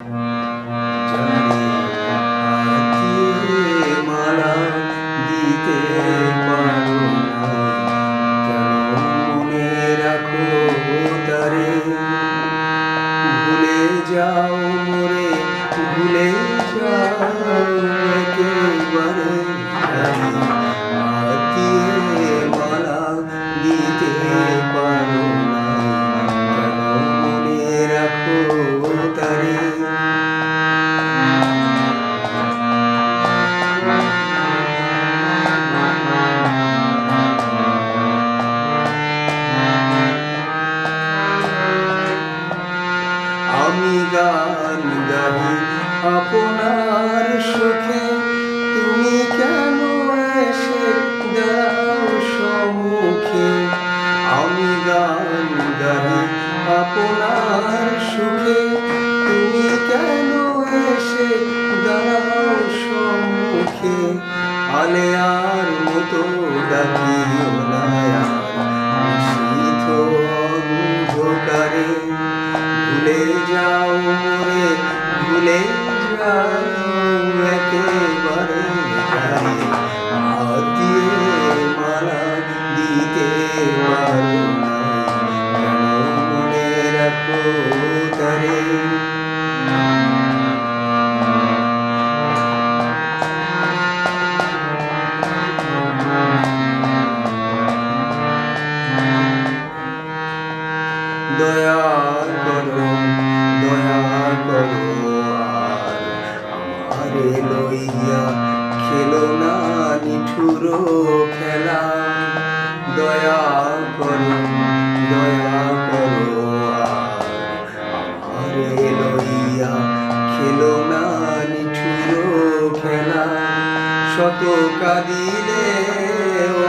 জানি হাতে মালা দিতে পারো না, কেন মনে রাখো তারে? ভুলে যাও মোরে, ভুলে যাও একেবারে। জানি হাতে মালা দিতে পারো না, কেন মনে রাখো তারে? আমি গান গাই আপনার সুখে, তুমি কেন এসে দাও সম্মুখে? আমি গান গাই আপনার সুখে, তুমি কেন এসে দাও সম্মুখে? আলেয়ার মতো ডাকিও না নিশীথ অন্ধকারে। ভুলে যাও মোরে, ভুলে যাও একেবারে। জানি হাত দিয়ে মালা দিতে পারো না, কেন মনে রাখো তারে? দয়া করো, দয়া করো, আর আমারে লইয়া খেলো না নিঠুর খেলা। দয়া করো, দয়া করো, আর আমারে লইয়া খেলো না নিঠুর খেলা। শত কাঁদিলেও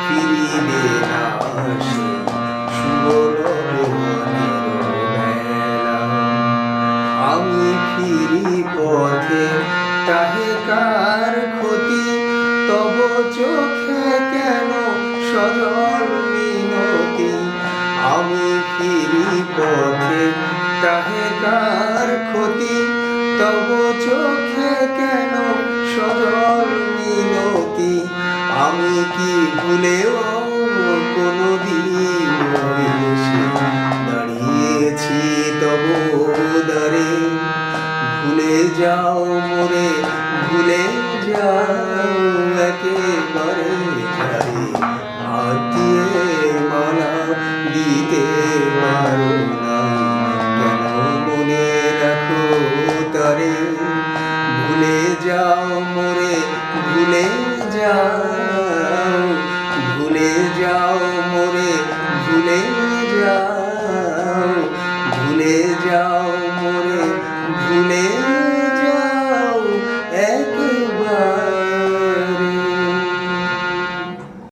ফিরিবে না সে আমি ফিরি পথে, তাহে কার ক্ষতি? তব চোখে কেন সজল মিনতি? আমি ফিরি পথে, তাহে কার ক্ষতি? তব চোখে কেন সজল মিনতি? আমি কি ভুলেও কোনদিন এসে দাঁড়িয়েছি তব দ্বারে? ভুলে যাও মোরে, ভুলে যাও একেবারে। জানি হাত দিয়ে মালা দিতে পারো না, কেন মনে রাখো তারে? ভুলে যাও মোরে, ভুলে যাও, ভুলে যাও মোরে, ভুলে যাও, ভুলে যাও।